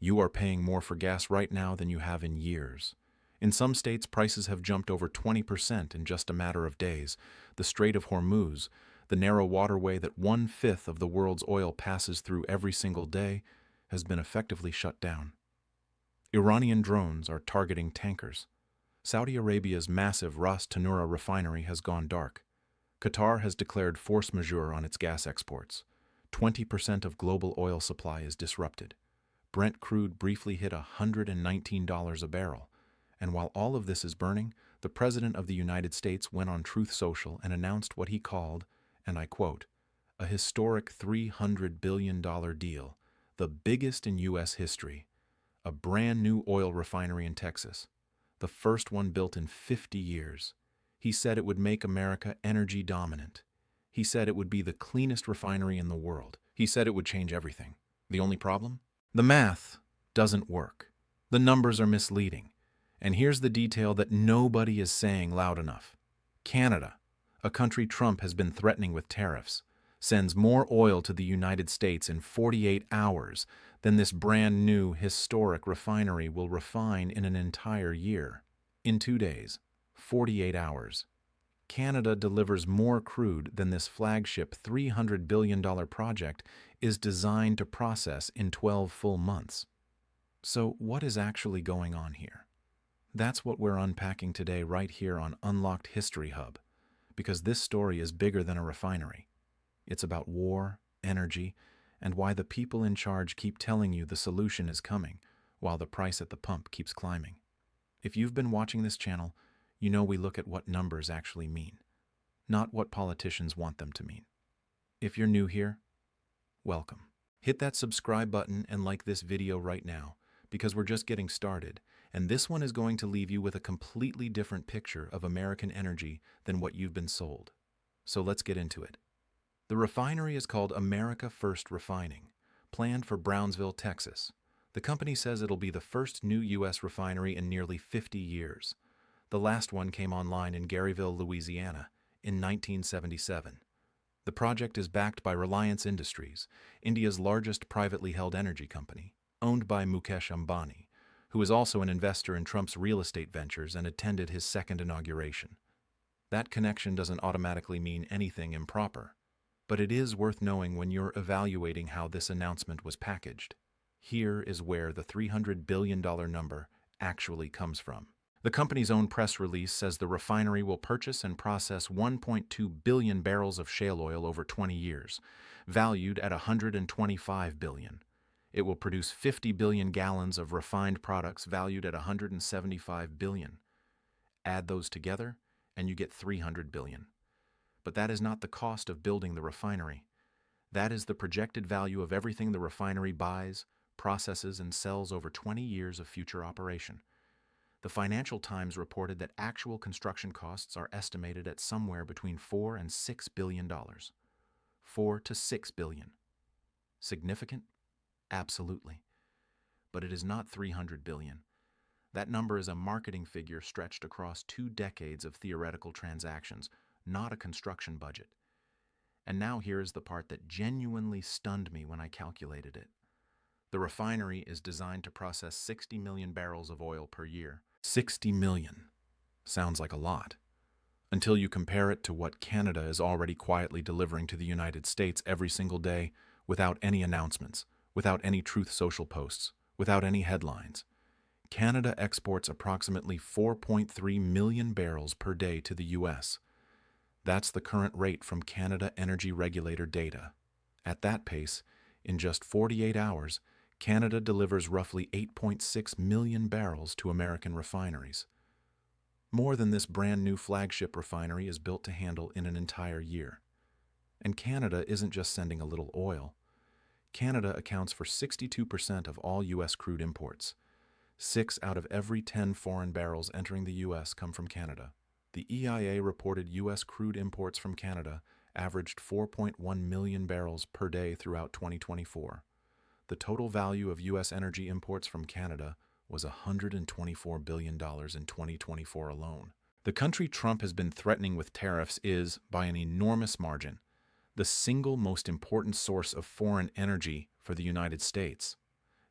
You are paying more for gas right now than you have in years. In some states, prices have jumped over 20% in just a matter of days. The Strait of Hormuz, the narrow waterway that 1/5 of the world's oil passes through every single day, has been effectively shut down. Iranian drones are targeting tankers. Saudi Arabia's massive Ras Tanura refinery has gone dark. Qatar has declared force majeure on its gas exports. 20% of global oil supply is disrupted. Brent Crude briefly hit $119 a barrel. And while all of this is burning, the President of the United States went on Truth Social and announced what he called, and I quote, a historic $300 billion deal, the biggest in U.S. history, a brand new oil refinery in Texas, the first one built in 50 years. He said it would make America energy dominant. He said it would be the cleanest refinery in the world. He said it would change everything. The only problem? The math doesn't work. The numbers are misleading. And here's the detail that nobody is saying loud enough. Canada, a country Trump has been threatening with tariffs, sends more oil to the United States in 48 hours than this brand new historic refinery will refine in an entire year. In 2 days, 48 hours. Canada delivers more crude than this flagship $300 billion project is designed to process in 12 full months. So what is actually going on here? That's what we're unpacking today right here on Unlocked History Hub, because this story is bigger than a refinery. It's about war, energy, and why the people in charge keep telling you the solution is coming, while the price at the pump keeps climbing. If you've been watching this channel, you know we look at what numbers actually mean, not what politicians want them to mean. If you're new here, welcome. Hit that subscribe button and like this video right now, because we're just getting started, and this one is going to leave you with a completely different picture of American energy than what you've been sold. So let's get into it. The refinery is called America First Refining, planned for Brownsville, Texas. The company says it'll be the first new U.S. refinery in nearly 50 years. The last one came online in Garyville, Louisiana, in 1977. The project is backed by Reliance Industries, India's largest privately held energy company, owned by Mukesh Ambani, who is also an investor in Trump's real estate ventures and attended his second inauguration. That connection doesn't automatically mean anything improper, but it is worth knowing when you're evaluating how this announcement was packaged. Here is where the $300 billion number actually comes from. The company's own press release says the refinery will purchase and process 1.2 billion barrels of shale oil over 20 years, valued at $125 billion. It will produce 50 billion gallons of refined products valued at $175 billion. Add those together, and you get $300 billion. But that is not the cost of building the refinery. That is the projected value of everything the refinery buys, processes, and sells over 20 years of future operation. The Financial Times reported that actual construction costs are estimated at somewhere between $4 and $6 billion. $4 to $6 billion. Significant? Absolutely. But it is not $300 billion. That number is a marketing figure stretched across 2 decades of theoretical transactions, not a construction budget. And now here is the part that genuinely stunned me when I calculated it. The refinery is designed to process 60 million barrels of oil per year. 60 million. Sounds like a lot. Until you compare it to what Canada is already quietly delivering to the United States every single day without any announcements, without any Truth Social posts, without any headlines. Canada exports approximately 4.3 million barrels per day to the U.S. That's the current rate from Canada Energy Regulator data. At that pace, in just 48 hours, Canada delivers roughly 8.6 million barrels to American refineries. More than this brand new flagship refinery is built to handle in an entire year. And Canada isn't just sending a little oil. Canada accounts for 62% of all U.S. crude imports. 6 out of every 10 foreign barrels entering the U.S. come from Canada. The EIA reported U.S. crude imports from Canada averaged 4.1 million barrels per day throughout 2024. The total value of U.S. energy imports from Canada was $124 billion in 2024 alone. The country Trump has been threatening with tariffs is, by an enormous margin, the single most important source of foreign energy for the United States.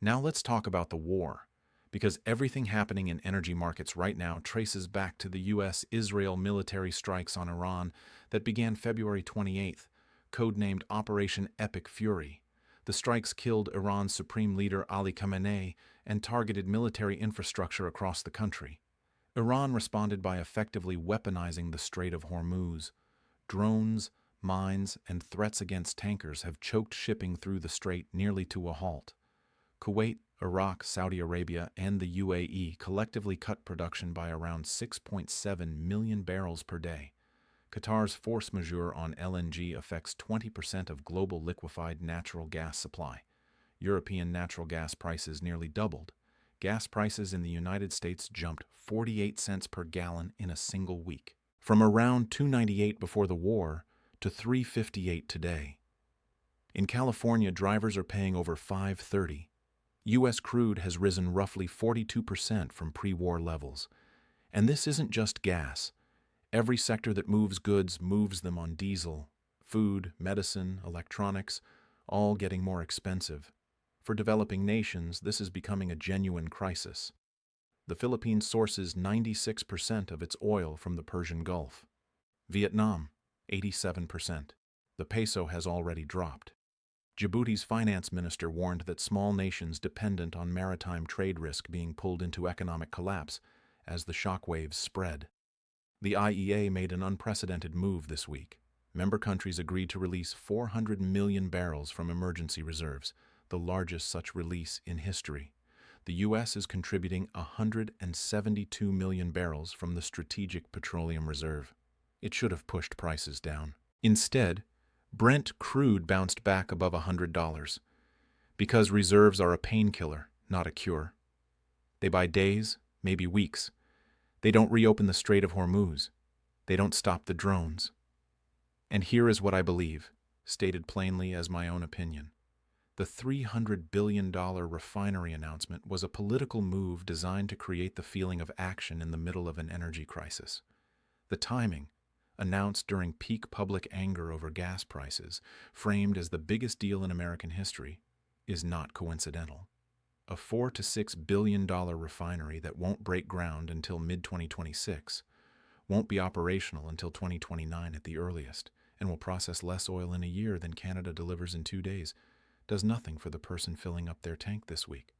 Now let's talk about the war, because everything happening in energy markets right now traces back to the U.S.-Israel military strikes on Iran that began February 28th, codenamed Operation Epic Fury. The strikes killed Iran's supreme leader Ali Khamenei and targeted military infrastructure across the country. Iran responded by effectively weaponizing the Strait of Hormuz. Drones, mines, and threats against tankers have choked shipping through the strait nearly to a halt. Kuwait, Iraq, Saudi Arabia, and the UAE collectively cut production by around 6.7 million barrels per day. Qatar's force majeure on LNG affects 20% of global liquefied natural gas supply. European natural gas prices nearly doubled. Gas prices in the United States jumped 48 cents per gallon in a single week, from around $2.98 before the war to $3.58 today. In California, drivers are paying over $5.30. U.S. crude has risen roughly 42% from pre-war levels. And this isn't just gas. Every sector that moves goods moves them on diesel. Food, medicine, electronics, all getting more expensive. For developing nations, this is becoming a genuine crisis. The Philippines sources 96% of its oil from the Persian Gulf. Vietnam, 87%. The peso has already dropped. Djibouti's finance minister warned that small nations dependent on maritime trade risk being pulled into economic collapse as the shockwaves spread. The IEA made an unprecedented move this week. Member countries agreed to release 400 million barrels from emergency reserves, the largest such release in history. The U.S. is contributing 172 million barrels from the Strategic Petroleum Reserve. It should have pushed prices down. Instead, Brent Crude bounced back above $100, because reserves are a painkiller, not a cure. They buy days, maybe weeks. They don't reopen the Strait of Hormuz. They don't stop the drones. And here is what I believe, stated plainly as my own opinion. The $300 billion refinery announcement was a political move designed to create the feeling of action in the middle of an energy crisis. The timing, announced during peak public anger over gas prices, framed as the biggest deal in American history, is not coincidental. A $4 to $6 billion refinery that won't break ground until mid-2026, won't be operational until 2029 at the earliest, and will process less oil in a year than Canada delivers in 2 days, does nothing for the person filling up their tank this week,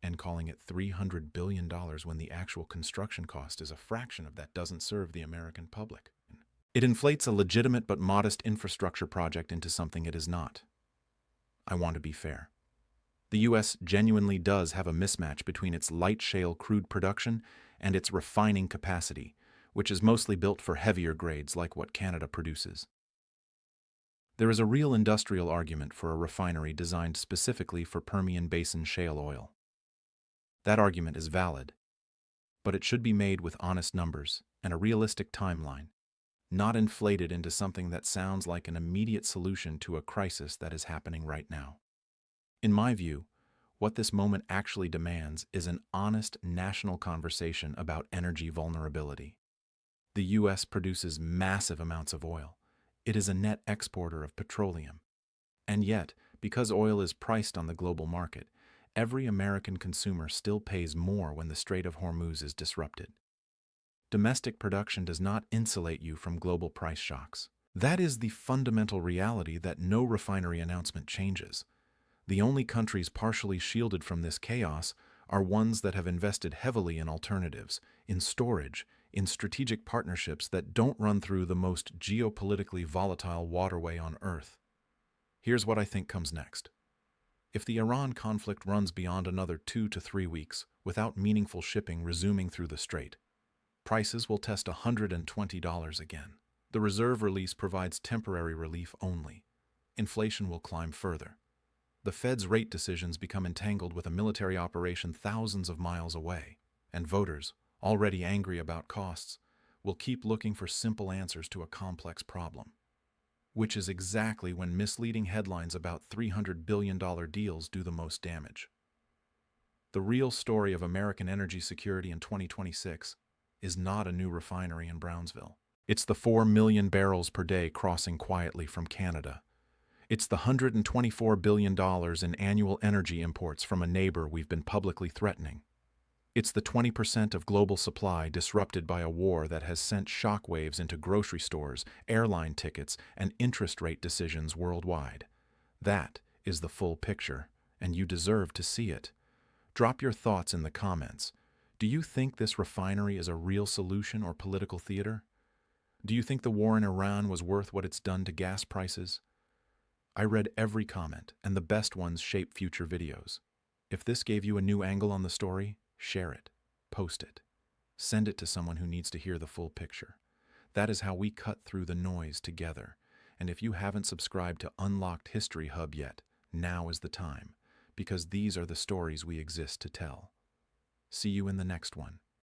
and calling it $300 billion when the actual construction cost is a fraction of that doesn't serve the American public. It inflates a legitimate but modest infrastructure project into something it is not. I want to be fair. The U.S. genuinely does have a mismatch between its light shale crude production and its refining capacity, which is mostly built for heavier grades like what Canada produces. There is a real industrial argument for a refinery designed specifically for Permian Basin shale oil. That argument is valid, but it should be made with honest numbers and a realistic timeline, not inflated into something that sounds like an immediate solution to a crisis that is happening right now. In my view, what this moment actually demands is an honest national conversation about energy vulnerability. The U.S. produces massive amounts of oil. It is a net exporter of petroleum. And yet, because oil is priced on the global market, every American consumer still pays more when the Strait of Hormuz is disrupted. Domestic production does not insulate you from global price shocks. That is the fundamental reality that no refinery announcement changes. The only countries partially shielded from this chaos are ones that have invested heavily in alternatives, in storage, in strategic partnerships that don't run through the most geopolitically volatile waterway on Earth. Here's what I think comes next. If the Iran conflict runs beyond another 2 to 3 weeks without meaningful shipping resuming through the strait, prices will test $120 again. The reserve release provides temporary relief only. Inflation will climb further. The Fed's rate decisions become entangled with a military operation thousands of miles away, and voters, already angry about costs, will keep looking for simple answers to a complex problem. Which is exactly when misleading headlines about $300 billion deals do the most damage. The real story of American energy security in 2026 is not a new refinery in Brownsville. It's the 4 million barrels per day crossing quietly from Canada. It's the $124 billion in annual energy imports from a neighbor we've been publicly threatening. It's the 20% of global supply disrupted by a war that has sent shockwaves into grocery stores, airline tickets, and interest rate decisions worldwide. That is the full picture, and you deserve to see it. Drop your thoughts in the comments. Do you think this refinery is a real solution or political theater? Do you think the war in Iran was worth what it's done to gas prices? I read every comment, and the best ones shape future videos. If this gave you a new angle on the story, share it, post it, send it to someone who needs to hear the full picture. That is how we cut through the noise together. And if you haven't subscribed to Unlocked History Hub yet, now is the time, because these are the stories we exist to tell. See you in the next one.